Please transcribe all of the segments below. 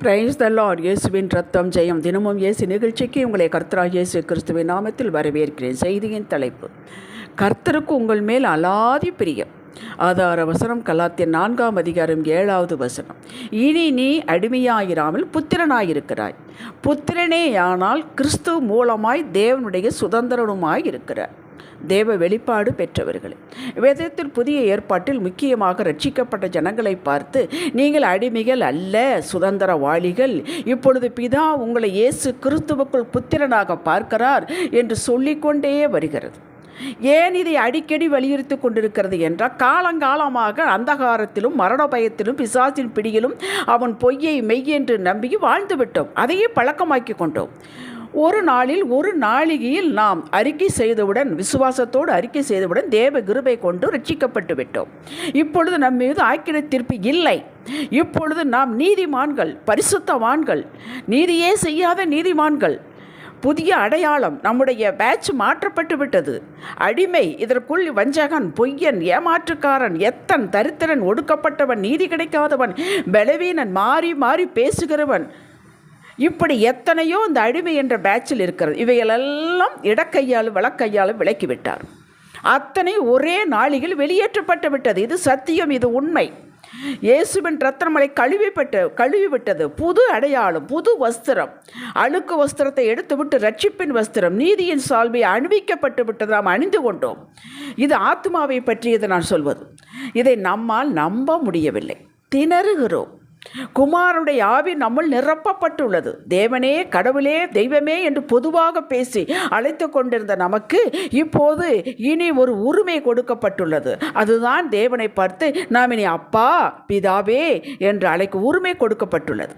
Praise the Lord. இயேசுவின் ரத்தம் ஜெயம். தினமும் இயேசு நிகழ்ச்சிக்கு உங்களை கர்த்தராகிய இயேசு கிறிஸ்துவின் நாமத்தில் வரவேற்கிறேன். செய்தியின் தலைப்பு: கர்த்தருக்கு உங்கள் மேல் அலாதி பிரியம். ஆதார வசனம் கலாத்தியர் 4ஆம் அதிகாரம் 7வது வசனம். இனி நீ அடிமையாயிராமல் புத்திரனாயிருக்கிறாய். புத்திரனேயானால் கிறிஸ்து மூலமாய் தேவனுடைய சுதந்திரனுமாய் இருக்கிறார். தேவ வெளிப்பாடு பெற்றவர்கள். வேதத்தில் புதிய ஏற்பாட்டில் முக்கியமாக ரட்சிக்கப்பட்ட ஜனங்களை பார்த்து, நீங்கள் அடிமைகள் அல்ல, சுதந்திரவாளிகள். இப்பொழுது பிதா உங்களை இயேசு கிறிஸ்துவுக்குள் புத்திரனாக பார்க்கிறார் என்று சொல்லிக்கொண்டே வருகிறது. ஏன் இதை அடிக்கடி வலியுறுத்தி கொண்டிருக்கிறது என்றால், காலங்காலமாக அந்தகாரத்திலும் மரண பயத்திலும் பிசாசின் பிடியிலும் அவன் பொய்யை மெய்யென்று நம்பி வாழ்ந்து விட்டோம். அதையே பழக்கமாக்கி கொண்டோம். ஒரு நாளில் ஒரு நாளிகையில் நாம் அறிக்கை செய்தவுடன், விசுவாசத்தோடு அறிக்கை செய்தவுடன் தேவ கிருபை கொண்டு ரட்சிக்கப்பட்டு விட்டோம். இப்பொழுது நம் மீது ஆக்கினை தீர்ப்பு இல்லை. இப்பொழுது நாம் நீதிமான்கள், பரிசுத்தவான்கள், நீதியே செய்யாத நீதிமான்கள். புதிய அடையாளம், நம்முடைய பேட்ச் மாற்றப்பட்டு விட்டது. அடிமை, இதற்குள் வஞ்சகன், பொய்யன், ஏமாற்றுக்காரன், எத்தன், தரித்திரன், ஒடுக்கப்பட்டவன், நீதி கிடைக்காதவன், பலவீனன், மாறி மாறி பேசுகிறவன், இப்படி எத்தனையோ இந்த அடிமை என்ற பேட்சில் இருக்கிறது. இவைகளெல்லாம் இடக்கையாலும் வழக்கையாலும் விலக்கிவிட்டார். அத்தனை ஒரே நாளில் வெளியேற்றப்பட்டு விட்டது. இது சத்தியம், இது உண்மை. இயேசுவின் ரத்தனமலை கழுவிவிட்டது. புது அடையாளம், புது வஸ்திரம். அழுக்கு வஸ்திரத்தை எடுத்துவிட்டு ரட்சிப்பின் வஸ்திரம், நீதியின் சால்வை அணிவிக்கப்பட்டு விட்டது. நாம் அணிந்து கொண்டோம். இது ஆத்மாவை பற்றியது நான் சொல்வது. இதை நம்மால் நம்ப முடியவில்லை, திணறுகிறோம். குமாரனுடைய ஆவி நம்முள் நிரப்பப்பட்டுள்ளது. தேவனே, கடவுளே, தெய்வமே என்று பொதுவாக பேசி அழைத்து கொண்டிருந்த நமக்கு இப்போது இனி ஒரு உரிமை கொடுக்கப்பட்டுள்ளது. அதுதான் தேவனை பார்த்து நாம் இனி அப்பா, பிதாவே என்று அழைக்கும் உரிமை கொடுக்கப்பட்டுள்ளது.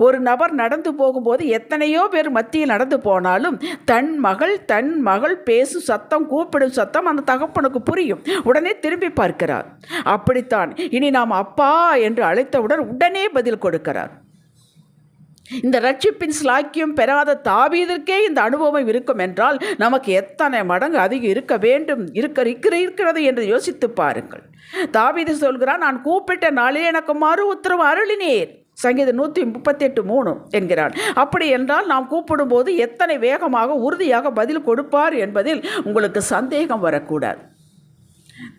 ஒரு நபர் நடந்து போகும்போது எத்தனையோ பேர் மத்தியில் நடந்து போனாலும் தன் மகள் பேசும் சத்தம், கூப்பிடும் சத்தம் அந்த தகப்பனுக்கு புரியும். உடனே திரும்பி பார்க்கிறார். அப்படித்தான் இனி நாம் அப்பா என்று அழைத்தவுடன் உடனே பதில் கொடுக்கிறார். இந்த ரட்சிப்பின் ஸ்லாக்கியம் பெறாத தாவீதுக்கே இந்த அனுபவம் இருக்கும் என்றால் நமக்கு எத்தனை மடங்கு அதிகம் இருக்க வேண்டும், இருக்கிறது என்று யோசித்து பாருங்கள். தாவீது சொல்கிறான், நான் கூப்பிட்ட நாளில் எனக்கு மறு உத்தரவு அருளினீர். சங்கீதம் 138:3 என்கிறான். அப்படி என்றால் நாம் கூப்பிடும்போது எத்தனை வேகமாக, உறுதியாக பதில் கொடுப்பார் என்பதில் உங்களுக்கு சந்தேகம் வரக்கூடாது.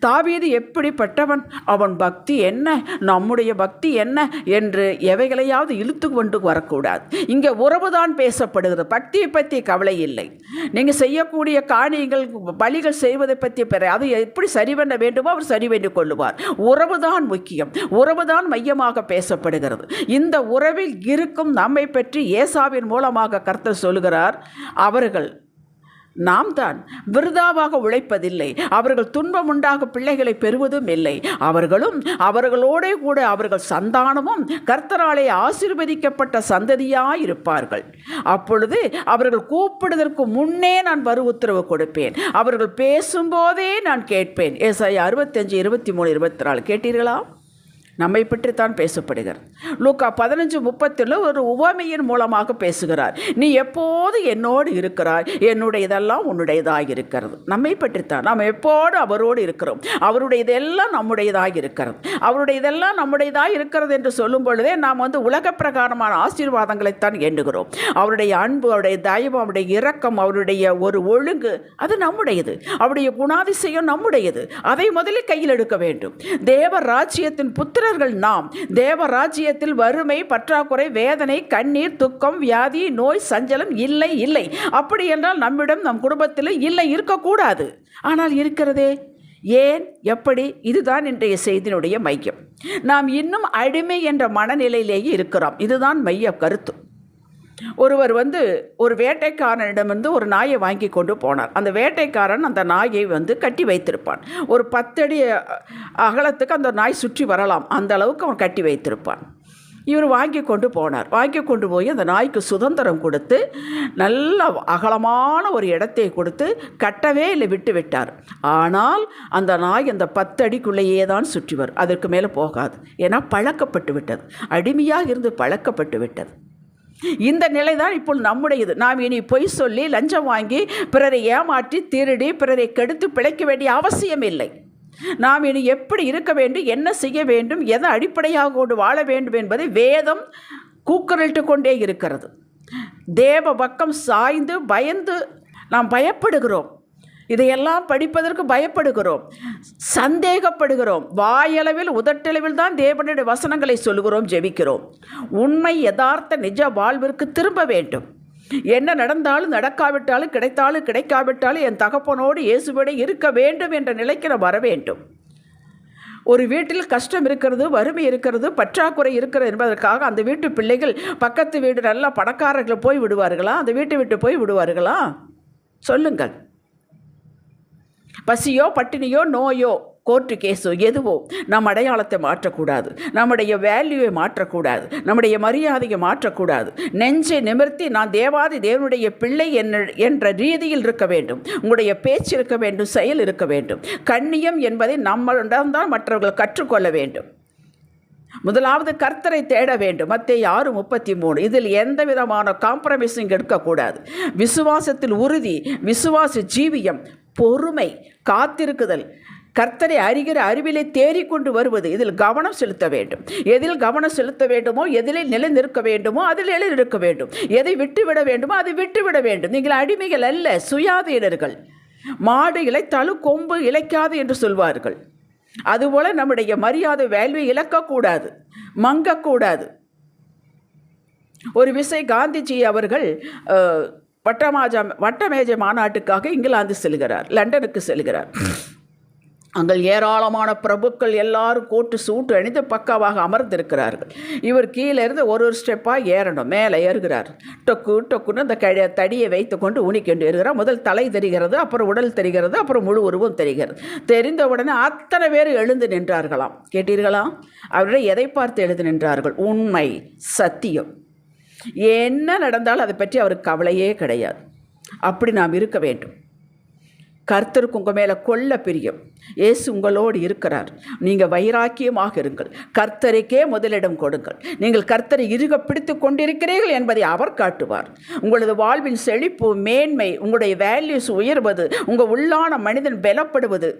தாவீது எப்படிப்பட்டவன், அவன் பக்தி என்ன, நம்முடைய பக்தி என்ன என்று எவைகளையாவது இழுத்து கொண்டு வரக்கூடாது. இங்கே உறவுதான் பேசப்படுகிறது. பக்தியை பற்றி கவலை இல்லை. நீங்கள் செய்யக்கூடிய காரியங்கள், பலிகள் செய்வதை பற்றி அது எப்படி சரி பண்ண வேண்டுமோ அவர் சரி பண்ணி கொள்ளுவார். உறவுதான் முக்கியம். உறவுதான் மையமாக பேசப்படுகிறது. இந்த உறவில் இருக்கும் நம்மை பற்றி ஏசாவின் மூலமாக கர்த்தர் சொல்கிறார், அவர்கள் நாம் தான் விருதாவாக உழைப்பதில்லை, அவர்கள் துன்பம் உண்டாக பிள்ளைகளை பெறுவதும் இல்லை, அவர்களும் அவர்களோட கூட அவர்கள் சந்தானமும் கர்த்தராலே ஆசீர்வதிக்கப்பட்ட சந்ததியாயிருப்பார்கள். அப்பொழுது அவர்கள் கூப்பிடுவதற்கு முன்னே நான் மறு உத்தரவு கொடுப்பேன், அவர்கள் பேசும்போதே நான் கேட்பேன். ஏசாயா 65:23-24 கேட்டீர்களா? நம்மை பற்றித்தான் பேசப்படுகிறது. லூக்கா 15:30 ஒரு உவமையின் மூலமாக பேசுகிறார். நீ எப்போது என்னோடு இருக்கிறாய், என்னுடைய இதெல்லாம் உன்னுடையதாக இருக்கிறது. நம்மை பற்றித்தான். நாம் எப்போது அவரோடு இருக்கிறோம். அவருடைய இதெல்லாம் நம்முடையதாக இருக்கிறது. அவருடைய இதெல்லாம் நம்முடையதாக இருக்கிறது என்று சொல்லும் பொழுதே நாம் உலக பிரகாரமான ஆசீர்வாதங்களைத்தான் எண்ணுகிறோம். அவருடைய அன்பு, அவருடைய தயவு, அவருடைய இரக்கம், அவருடைய ஒரு ஒழுங்கு அது நம்முடையது. அவருடைய குணாதிசயம் நம்முடையது. அதை முதலில் கையில் எடுக்க வேண்டும். தேவ ராஜ்யத்தின் நாம் தேவ ராஜ்யத்தில் வறுமை, பற்றாக்குறை, வேதனை, கண்ணீர், துக்கம், வியாதி, நோய், சஞ்சலம் இல்லை. அப்படி என்றால் நம்மிடம், நம் குடும்பத்தில் இல்லை, இருக்கக்கூடாது. ஆனால் இருக்கிறதே. ஏன், எப்படி? இதுதான் இன்றைய செய்தியினுடைய மையம். நாம் இன்னும் அடிமை என்ற மனநிலையிலேயே இருக்கிறோம். இதுதான் மைய கருத்து. ஒருவர் ஒரு வேட்டைக்காரனிடமிருந்து ஒரு நாயை வாங்கி கொண்டு போனார். அந்த வேட்டைக்காரன் அந்த நாயை கட்டி வைத்திருப்பான். ஒரு 10 அடி அகலத்துக்கு அந்த நாய் சுற்றி வரலாம், அந்த அளவுக்கு அவன் கட்டி வைத்திருப்பான். இவர் வாங்கி கொண்டு போனார். வாங்கி கொண்டு போய் அந்த நாய்க்கு சுதந்திரம் கொடுத்து நல்ல அகலமான ஒரு இடத்தை கொடுத்து கட்டவே இல்லை, விட்டு விட்டார். ஆனால் அந்த நாய் அந்த 10 அடிக்குள்ளேயே தான் சுற்றி வரும், அதற்கு மேலே போகாது. ஏன்னா பழக்கப்பட்டு விட்டது, அடிமையாக இருந்து பழக்கப்பட்டு விட்டது. இந்த நிலைதான் இப்போ நம்முடையது. நாம் இனி பொய் சொல்லி, லஞ்சம் வாங்கி, பிறரை ஏமாற்றி, திருடி, பிறரை கெடுத்து பிழைக்க வேண்டிய அவசியம் இல்லை. நாம் இனி எப்படி இருக்க வேண்டும், என்ன செய்ய வேண்டும், எதை அடிப்படையாக கொண்டு வாழ வேண்டும் என்பதை வேதம் கூக்குரலிட்டு கொண்டே இருக்கிறது. தேவ பக்கம் சாய்ந்து பயந்து நாம் பயப்படுகிறோம். இதையெல்லாம் படிப்பதற்கு பயப்படுகிறோம், சந்தேகப்படுகிறோம். வாயளவில் உதட்டளவில் தான் தேவனுடைய வசனங்களை சொல்லுகிறோம், ஜெபிக்கிறோம். உண்மை யதார்த்த நிஜ வாழ்விற்கு திரும்ப வேண்டும். என்ன நடந்தாலும் நடக்காவிட்டாலும் கிடைத்தாலும் கிடைக்காவிட்டாலும் என் தகப்பனோடு இயேசுவோடு இருக்க வேண்டும் என்ற நிலைக்கு நான் வர வேண்டும். ஒரு வீட்டில் கஷ்டம் இருக்கிறது, வறுமை இருக்கிறது, பற்றாக்குறை இருக்கிறது என்பதற்காக அந்த வீட்டு பிள்ளைகள் பக்கத்து வீடு நல்லா பணக்காரர்கள் போய் விடுவார்களா? அந்த வீட்டை விட்டு போய் விடுவார்களா? சொல்லுங்கள். பசியோ பட்டினியோ நோயோ கோர்ட்டு கேஸோ எதுவோ நம் அடையாளத்தை மாற்றக்கூடாது, நம்முடைய வேல்யூவை மாற்றக்கூடாது, நம்முடைய மரியாதையை மாற்றக்கூடாது. நெஞ்சை நிமிர்த்தி நான் தேவாதி தேவனுடைய பிள்ளை என்ற ரீதியில் இருக்க வேண்டும். உங்களுடைய பேச்சு இருக்க வேண்டும், செயல் இருக்க வேண்டும். கண்ணியம் என்பதை நம்மிடம்தான் மற்றவர்கள் கற்றுக்கொள்ள வேண்டும். முதலாவது கர்த்தரை தேட வேண்டும். மத்தேயு 6:33. இதில் எந்த விதமான காம்ப்ரமைஸிங் எடுக்கக்கூடாது. விசுவாசத்தில் உறுதி, விசுவாச ஜீவியம், பொறுமை, காத்திருக்குதல், கர்த்தரை அறிகிற அறிவிலை தேறிக்கொண்டு வருவது, இதில் கவனம் செலுத்த வேண்டும். எதில் கவனம் செலுத்த வேண்டுமோ, எதிலே நிலை நிற்க வேண்டுமோ அதில் நிலைநிற்க வேண்டும். எதை விட்டுவிட வேண்டுமோ அதை விட்டுவிட வேண்டும். நீங்கள் அடிமைகள் அல்ல, சுயாதீனர்கள். மாடு இளைத்தாலும் கொம்பு இளைக்காது என்று சொல்வார்கள். அதுபோல் நம்முடைய மரியாதை வேல்வை இழக்கக்கூடாது, மங்கக்கூடாது. ஒரு விசை காந்திஜி அவர்கள் வட்டமேஜை மாநாட்டுக்காக இங்கிலாந்து செல்கிறார், லண்டனுக்கு செல்கிறார். அங்கே ஏராளமான பிரபுக்கள் எல்லாரும் கோட்டு சூட்டு அணிந்து பக்காவாக அமர்ந்திருக்கிறார்கள். இவர் கீழே இருந்து ஒரு ஸ்டெப்பாக ஏறணும். மேலே ஏறுகிறார். டொக்கு டொக்குன்னு அந்த தடியை வைத்து கொண்டு ஊனிக்கொண்டு ஏறுகிறார். முதல் தலை தெரிகிறது, அப்புறம் உடல் தெரிகிறது, அப்புறம் முழு உருவம் தெரிகிறது. தெரிந்த உடனே அத்தனை பேர் எழுந்து நின்றார்களாம். கேட்டீர்களா? அவர்கள் எதை பார்த்து எழுந்து நின்றார்கள்? உண்மை, சத்தியம். என்ன நடந்தாலும் அதை பற்றி அவருக்கு கவலையே கிடையாது. அப்படி நாம் இருக்க வேண்டும். கர்த்தருக்கு உங்கள் மேலே கொள்ள பிரியம். இயேசு உங்களோடு இருக்கிறார். நீங்கள் வைராக்கியமாக இருங்கள். கர்த்தருக்கே முதலிடம் கொடுங்கள். நீங்கள் கர்த்தரை இறுக பிடித்து கொண்டிருக்கிறீர்கள் என்பதை அவர் காட்டுவார். உங்களது வாழ்வின் செழிப்பு, மேன்மை, உங்களுடைய வேல்யூஸ் உயர்வது, உங்கள் உள்ளான மனிதன் பலப்படுவது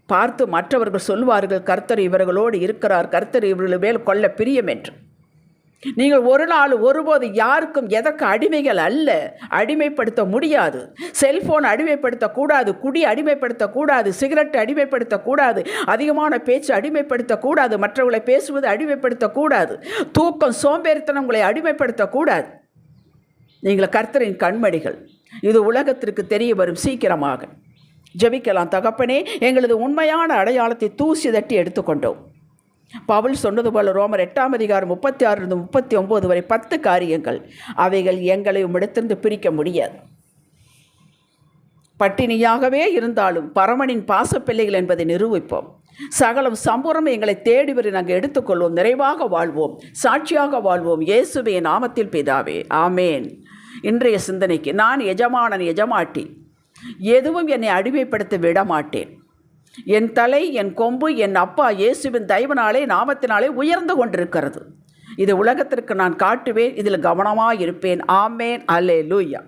பார்த்து மற்றவர்கள் சொல்வார்கள், கர்த்தர் இவர்களோடு இருக்கிறார், கர்த்தர் இவர்கள் மேல் கொள்ள பிரியம் என்று. நீங்கள் ஒரு நாள் ஒருபோது யாருக்கும் எதற்கு அடிமைகள் அல்ல. அடிமைப்படுத்த முடியாது. செல்போன் அடிமைப்படுத்தக்கூடாது, குடி அடிமைப்படுத்தக்கூடாது, சிகரெட் அடிமைப்படுத்தக்கூடாது, அதிகமான பேச்சு அடிமைப்படுத்தக்கூடாது, மற்றவர்களை பேசுவது அடிமைப்படுத்தக்கூடாது, தூக்கம் சோம்பேறித்தனம் உங்களை அடிமைப்படுத்தக்கூடாது. நீங்கள் கர்த்தரின் கண்மணிகள். இது உலகத்திற்கு தெரிய வரும் சீக்கிரமாக. ஜெபிக்கலாம். தகப்பனே, எங்களது உண்மையான அடையாளத்தை தூசி தட்டி எடுத்துக்கொண்டோம். பவுல் சொன்னது போல ரோமர் 8:36-39 வரை 10 காரியங்கள். அவைகள் எங்களை உம்மிடத்திலிருந்து பிரிக்க முடியாது. பட்டினியாகவே இருந்தாலும் பரமனின் பாசப்பிள்ளைகள் என்பதை நிரூபிப்போம். சகலம் சம்பூர்ணம் எங்களை தேடி வரை நாங்கள் எடுத்துக்கொள்வோம். நிறைவாக வாழ்வோம், சாட்சியாக வாழ்வோம். இயேசுவின் நாமத்தில் பிதாவே, ஆமேன். இன்றைய சிந்தனைக்கு, நான் எஜமானன், எஜமாட்டி, எதுவும் என்னை அடிமைப்படுத்த விட மாட்டேன். என் தலை, என் கொம்பு, என் அப்பா இயேசுவின் தயவினாலே, நாமத்தினாலே உயர்ந்து கொண்டிருக்கிறது. இது உலகத்திற்கு நான் காட்டுவேன். இதில் கவனமாக இருப்பேன். ஆமேன். அல்லேலூயா.